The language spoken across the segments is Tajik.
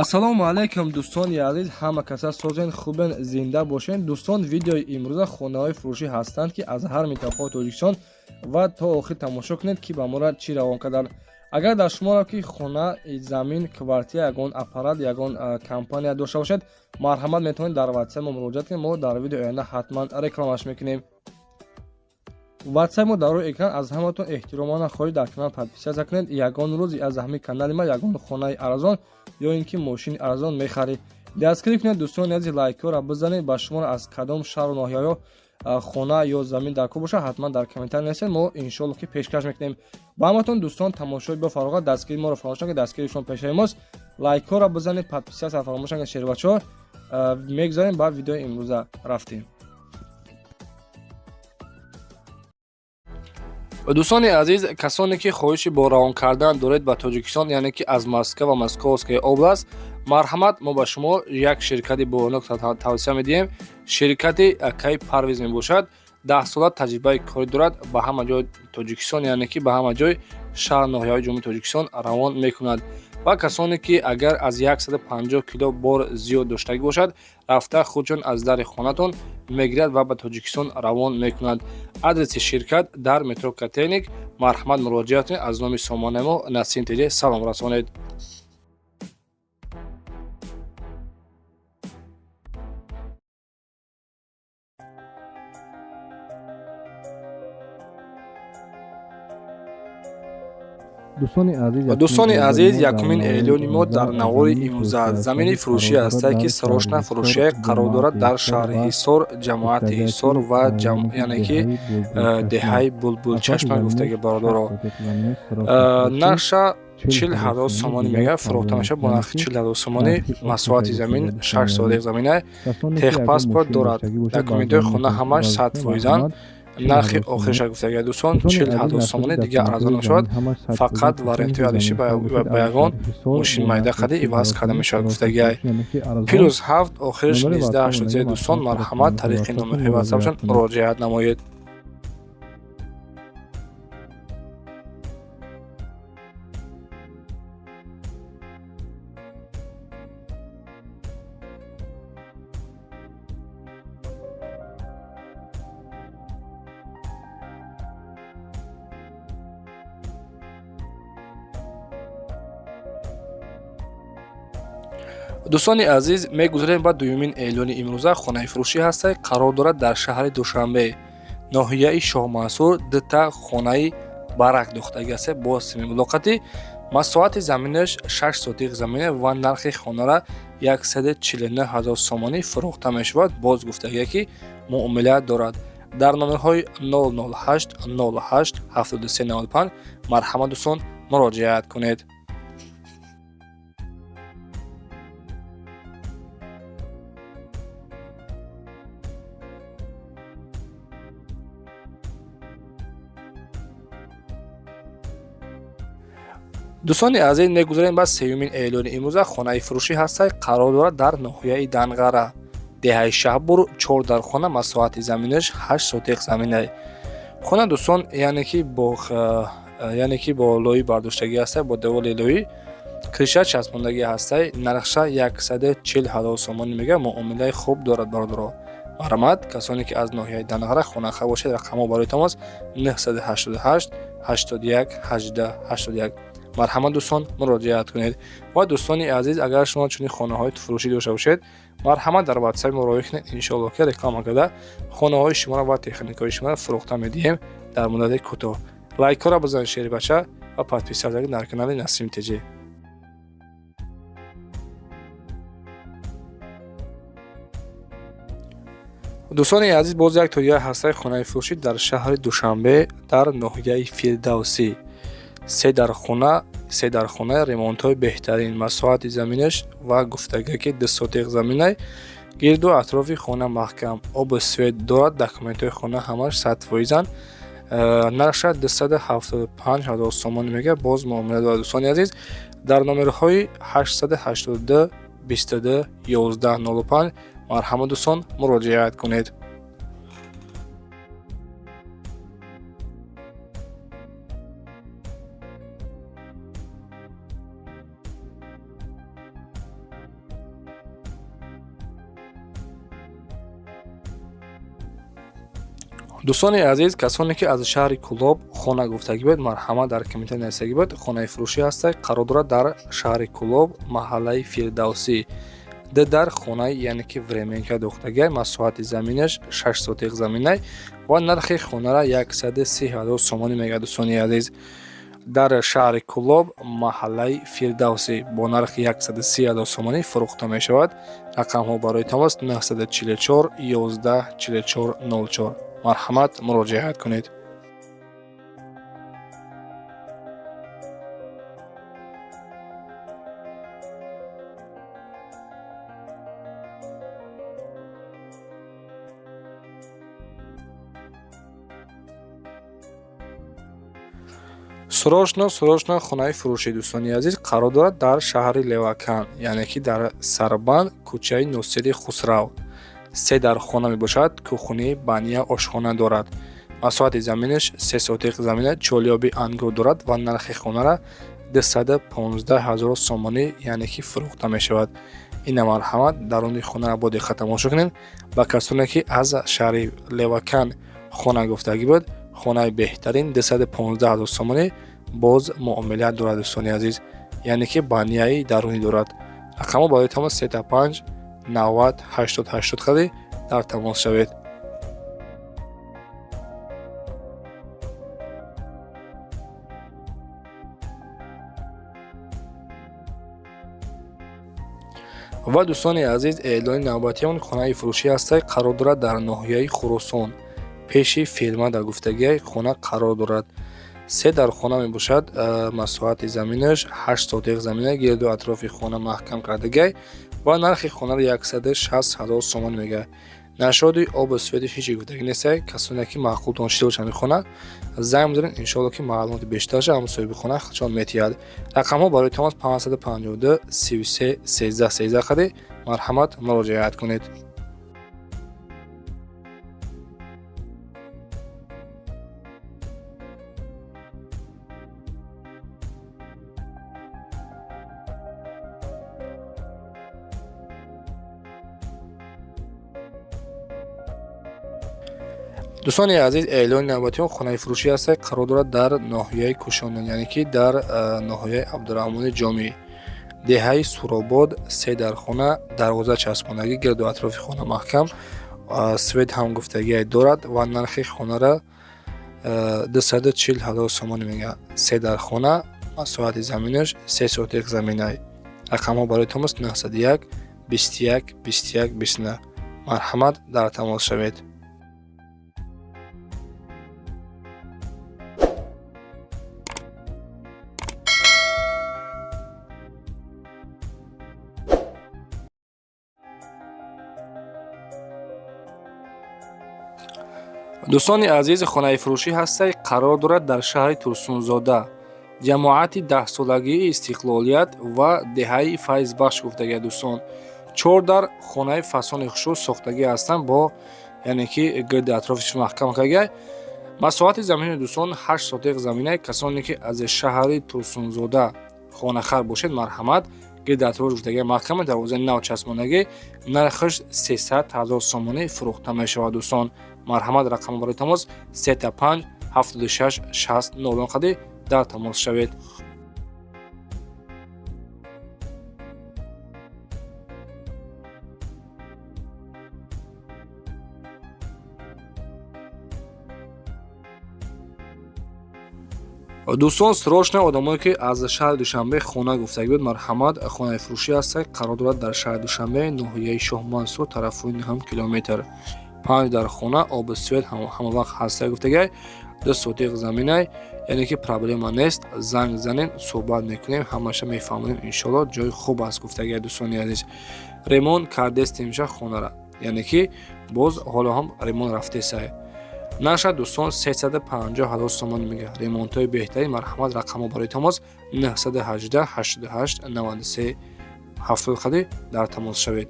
ассалому алайкум дӯстони азиз, ҳама каса созен хубен, зинда бошен. дӯстон, видеои имрӯза хонаҳои фурӯшӣ ҳастанд ки аз ҳар минтақаҳои Тоҷикистон ва то охир тамошо кунед ки ба моро чӣ равон карданд. агар дар шуморо ки хона, замин, квартира, ягон аппарат, ягон компания дошта бошед, марҳамат метавонед дар ватсап мо муроҷиат кунед. мо дар видеои оянда ҳатман рекламаш мекунем. ватсап мо дар рӯи экран. аз ҳаматон эҳтиромона хоҳиш дар канал подписатсия кунед. ягон рӯзи аз ҳамин канали ма ягон хонаи арзон ё ин ки мошини арзон мехаред, дастгирӣ кунед. дӯстони азиз, лайкҳоро бизанед. ба шумо аз кадом шаҳру ноҳияҳо хона ё замин дар кор боша, ҳатман дар комментар нависед. мо иншоалло ки пешкаш мекунем. ба ҳаматон дӯстон, тамошои бафарғат, дастгирии моро фаромӯш накунед. дастгирии шумо пешаи мост. лайкҳоро бизанед, подписатсияро фаромӯш накунед. шербачаҳо мегзарем ба видеои имрӯза рафтем. дӯстони азиз, касоне ки хоҳиши бо равон кардан доред ба Тоҷикистон, яъне ки аз Москва ва Московская област, марҳамат, мо ба шумо як ширкати боронок тавсия медиҳем. ширкати Кай Парвиз мебошад. 10 сола таҷрибаи корӣ дорад. ба ҳама ҷои Тоҷикистон, яъне ки ба ҳама ҷои шаҳр ноҳияҳои ҷумҳурии Тоҷикистон равон мекунад. ва касоне ки агар аз 150 кило бор зиёд доштагӣ бошад, рафта худшон аз дари хонатон мегирад ва ба Тоҷикистон равон мекунад. адреси ширкат дар метро Котельник. марҳамат, муроҷиат кунед. аз номи сомонаи мо Насим Теҷе салом расонед. дӯстони азиз, якумин эълони мо дар навори имрӯза замини фурӯшӣ ҳастад ки сарошна фурӯшие қарор дорад дар шаҳри Ҳисор, ҷамоати Ҳисор ва яъне ки деҳаи Булбулчашма гуфтаги бародаро. нарша 40,000 сомонӣ мегӯяд, фурӯхта мешавад бо нархи 40,000 сомонӣ. масоати замин 6 сотих замина, техпаспорт дорад. документҳои хона ҳамаш 100%. нархи охириша гуфтаги дӯстон 40,000 сомонӣ, дигар арзон мешавад. фақат варентияи алиши ба ягон мошини майдақадӣ иваз карда мешавад гуфтаги плюс 7 охириш 1983. дӯстон, марҳамат, тариқи номерҳои ватсапшон муроҷиат намоед. дӯстони азиз, мегузарем ба дуюмин эълони имрӯза. хонаи фурӯшӣ ҳастад, қарор дорад дар шаҳри Душанбе, ноҳияи Шоҳмансур. дта хонаи барак дохтагӣ аст бо сими мулоқатӣ. масоати заминаш 6 сотих замина ва нархи хонара 149,000 сомонӣ фурӯхта мешавад. боз гуфтагие ки муомилият дорад. дар номерҳои 008 08 7395 марҳамат дӯстон, муроҷиат кунед. дӯстони азиз, мегузарем ба сеюмин эълони имрӯза. хонаи фурӯшӣ ҳастад, қарор дорад дар ноҳияи Данғара, деҳаи Шаҳбур. 4 дар хона, масоати заминаш 8 сотих замина. хона дӯстон, яъне ки бо лои бардоштагӣ ҳастад, бо девори лоӣ, криша часпондагӣ ҳастад. нархша 140,000 сомонӣ мегӯяд. муомилаи хуб дорад бародаро. марҳамат, касоне ки аз ноҳияи Данғара хонаха бошед, рақамҳо бароятон аст 988 81 18 81. марҳамат дӯстон, муроҷиат кунед. ва дӯстони азиз, агар шумо чунин хонаҳои фурӯшӣ дошта бошед, марҳамат дар ватсаби мо роя кунед. иншоалло ки реклама карда хонаҳои шуморо ва техникаҳои шуморо фурӯхта медиҳем дар муддати кӯтоҳ. лайкҳоро бизанед, шербача ва подписатсия дар канали Насим Теҷе. дӯстони азиз, боз як тоиа ҳастаи хонаи фурӯшӣ дар шаҳри Душанбе дар ноҳияи Фирдавсӣ. се дар хона ремонтҳои беҳтарин, масоати заминаш ва гуфтагие ки 2 сотих замина, гирду атрофи хона маҳкам, обу свет дорад. документҳои хона ҳамаш 100%. нархша 275,000 сомонӣ мегӯяд. боз муомила дорад. дӯстони азиз, дар номерҳои 882 22 1105 марҳамат дӯстон, муроҷиат кунед. дӯстони азиз, касоне ки аз шаҳри Кӯлоб хона гуфтагӣ буд, марҳамат дар комментари нависагӣ буд. Хонаи фурӯшӣ ҳастад, қарор дорад дар шаҳри Кӯлоб, маҳаллаи Фирдавсӣ. Дар хонаи яъне ки временка духтагӣ, масоҳати заминаш 6 сотиқ заминай ва нархи хонара 130,000 сомонӣ мегӯяд. Дӯстони азиз, дар шаҳри Кӯлоб, маҳаллаи Фирдавсӣ бо нархи 130,000 сомонӣ фурӯхта мешавад. Рақамҳо барои тамос 944 11 44 04. Марҳамат, муроҷиат кунед. Сурошно хонаи фурӯшӣ, дӯстони азиз, қарор дорад дар шаҳри Левакан, яъне ки дар Сарбанд, кӯчаи Носири Хусрав. 3 дар хона мебошад. Кӯхни, баня, ошхона дорад. Масоҳати заминаш 3 сотиқ замина, чолёби ангур дорад ва нархи хонара 215,000 сомонӣ, яъне ки фурӯхта мешавад. Ина марҳамат, даруни хонаро бо диққат тамошо кунед. Ба касоне ки аз шаҳри Левакан хона гуфтагӣ буд, хонаи беҳтарин 215,000 сомонӣ боз муомилат дорад. Дӯстони азиз, яъне ки банияи дарунӣ дорад. Рақамҳо барои тамос 35 90 80 80 хади дар тамос шавед. ва дӯстони азиз, эълони навбатиён хонаи фурӯшӣ ҳастад, қарор дорад дар ноҳияи Хуросон, пеши фирмада гуфтагии хона қарор дорад. 3 дар хона мебошад. Масоҳати заминаш 8 сотиқ замина, гирду атрофи хона маҳкам кардагӣ ва нархи хонара 160,000 сомон мегӯяд. Нашоди обу свети ҳичи гуфтагӣ нестае. Касоне ки маъқултон шида бошанд хона, занг бизанед, иншоалло ки маълумоти бештарша ҳам соҳиби хона худшон метиҳад. Рақамҳо барои тамос 552 33 13 13 хади. Марҳамат, муроҷиат кунед. дӯстони азиз, эълони навбатиён хонаи фурӯшӣ ҳастад, қарор дорад дар ноҳияи Кӯшонон, яъне ки дар ноҳияи Абдураҳмони Ҷомӣ. Деҳаи Суробод, 3 дар хона, дарвоза часпондагӣ, гирду атрофи хона маҳкам, свет ҳам гуфтагие дорад ва нархи хонара 240,000 сомонӣ мегӯяд. 3 дар хона, масоҳати заминаш 3 сотиқ заминай. Рақамҳо барои тамос 901 21 21 29. Марҳамат, дар тамос шавед. дӯстони азиз, хонаи фурӯшӣ ҳастад, қарор дорад дар шаҳри Турсунзода, ҷамоати 10-солагии Истиқлолият ва деҳаи Файзбахш гуфтагӣ. Дӯстон, 4 дар хонаи фасони хушӯ сохтагӣ ҳастанд, бо яъне ки гирди атрофиш маҳкам кардагӣ. Масоҳати замини дӯстон 8 сотиқ замина. Касоне ки аз шаҳри Турсунзода хонахар бошед, марҳамат, гирди атрофиш гуфтагӣ маҳкам, дарвозаи нав часпондагӣ, нархаш 300,000 сомонӣ фурӯхта мешавад. Дӯстон, марҳамат, рақам барои тамос 35 76 60 00 хади дар тамос шавед. дӯстон, срочно одамое ки аз шаҳри Душанбе хона гуфтагӣ буд, марҳамат, хонаи фурӯшӣ ҳастад, қарор дорад дар шаҳри Душанбе, ноҳияи Шоҳмансур, тарафҳои 9 километр. 5 дар хона, обу свет ҳамавақт ҳастад гуфтагӣ, 2 сотиқ заминай, яъне ки проблема нест. Занг занед, суҳбат мекунем, ҳамаша мефаҳмонем, иншоалло ҷои хуб аст гуфтагӣ. Дӯстони азиз, ремонт кардестем ша хонара, яъне ки боз ҳоло ҳам ремонт рафтесае. Наша дӯстон 350,000 сомон мегӯяд. Ремонтҳои беҳтарин, марҳамат, рақамҳо барои тамос 918 88 93 70 хади дар тамос шавед.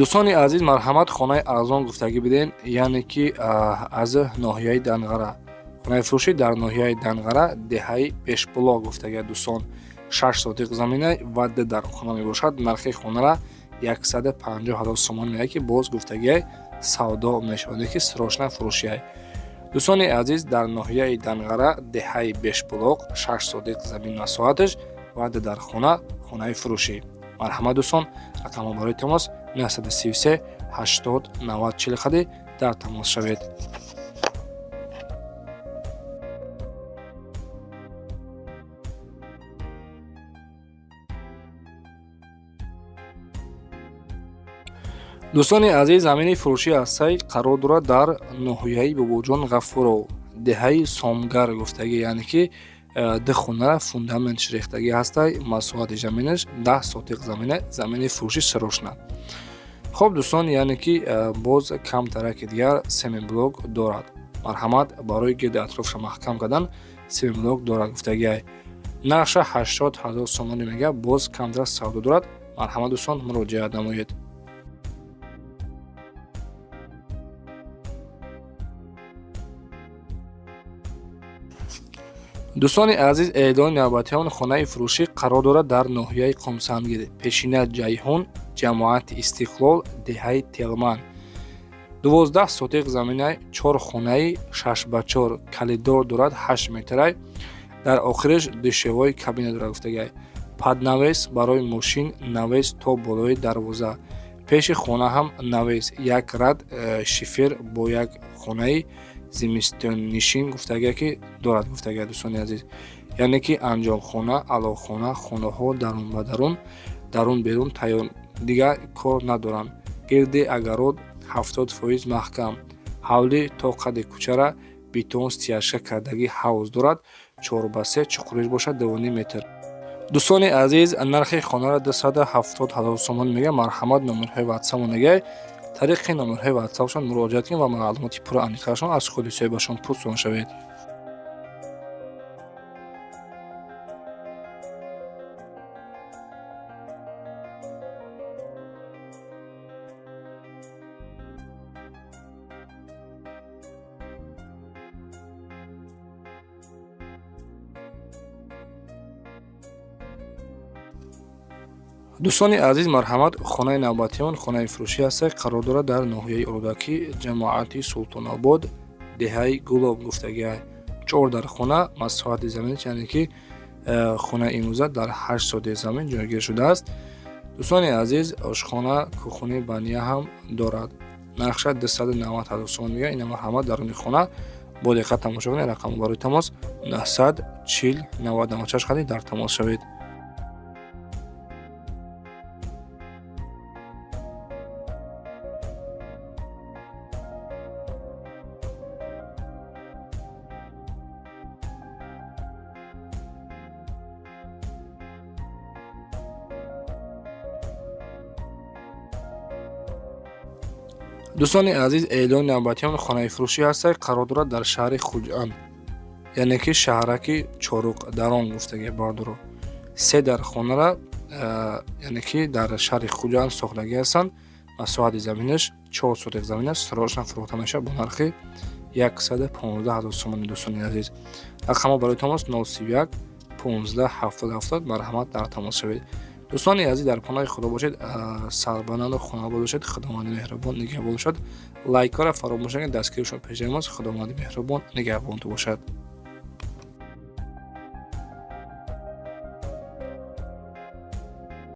дӯстони азиз, марҳамат, хонаи арзон гуфтагӣ биден, яъне ки аз ноҳияи Данғара. хонаи фурӯшӣ дар ноҳияи Данғара, деҳаи Бешбулоқ гуфтагия дӯстон 6 сотиқ замина ва 2 дар хона мебошад. Нархи хонара 150,000 сомон меояд ки боз гуфтагиаи савдо мешавад ки сирошна фурӯшияй. дӯстони азиз, дар ноҳияи Данғара, деҳаи Бешбулоқ 6 сотиқ замин масоҳаташ ва 2 дар хона, хонаи фурӯшӣ. Марҳамат дӯстон, рақамҳо барои тамос 933 80 90 40 дар тамос шавед. дӯстони азиз, замини фурӯши ҳастаи қарор дорад дар ноҳияи Бобоҷон Ғафуров, деҳаи Сомгар гуфтагӣ, яъне ки 2 хонара фундаментш рехтагӣ ҳастай. Масоҳати заминаш 10 сотиқ замина, замини фурӯши сирошна. хоб дӯстон, яъне ки боз камтараки дигар семиблок дорад. Марҳамат, барои гирди атрофша маҳкам кардан семиблок дорад гуфтагиай. нархша 80,000 сомонӣ мега, боз камтара савдо дорад. Марҳамат дӯстон, муроҷиат намоед. дӯстони азиз, эълони навбатиён хонаи фурӯшӣ қарор дорад дар ноҳияи Қумсангир, пешина Ҷайҳун, ҷамоати Истиқлол, деҳаи Телман. 12 сотиқ заминаи 4 хонаи 6x4 калиддор дорад, 8 метрай. дар охираш душевои кабина дорад гуфтагиай. Паднавес барои мошин, навес то болои дарвоза. пеши хона ҳам навес, як рад шифер бо як хонаи зимистоннишин гуфтагия ки дорад гуфтагия дӯстони азиз. яъне ки анҷомхона, алоқхона, хонаҳо дарун ба дарун, дарун берун тайёр, дигар кор надоранд. гирди агарод 70% маҳкам. ҳавли то қадди кӯчара бетон стяжка кардагӣ ҳавз дорад. 4x3 чуқуриш бошад 2 метр. дӯстони азиз, нархи хонара 270,000 сомон мега. марҳамат, номерҳои ватсапо нагай. тариқи номерҳои ватсапшон муроҷиат кунед ва маълумоти пурра аниқтарашон аз худи соҳибашон пурсон шавед. дӯстони азиз, марҳамат, хонаи навбатиён хонаи фурӯшӣ ҳастад. қарор дорад дар ноҳияи Орудакӣ, ҷамоати Султонобод, деҳаи Гулоб гуфтагиай. 4 дар хона, масоҳати заминаш, яъне ки хонаи имрӯза дар 8 сотиқ замин ҷойгир шудааст. дӯстони азиз, ошхона, кӯхони бания ҳам дорад. нархша 290,000 сомон мега. ина марҳамат, даруни хона. бо диққат тамошо кунед. рақамҳо барои тамос 940 90 96 дар тамос шавед. дӯстони азиз, эълони навбатиён хонаи фурӯшӣ ҳастад. қарор дорад дар шаҳри Хуҷанд, яъне ки шаҳраки Чоруқдарон гуфтагия бардоро. 3 дар хонара, яъне ки дар шаҳри Хуҷанд сохтагӣ ҳастанд. масоҳати заминаш 4 сотиқ замин аст. сирошна фурӯхта мешавад бо нархи 115,000 сомони. дӯстони азиз, рақамҳо барои тамос 031 15 70 70. марҳамат, дар тамос шавед. дӯстони азиз, дар паноҳи худо бошед. сарбананду хонобод бошед. худованди меҳрубон нигаҳбон бошад. лайкора фаромӯш накунед, дастгиришон пешҷамоз. худованди меҳрубон нигаҳбонту бошад.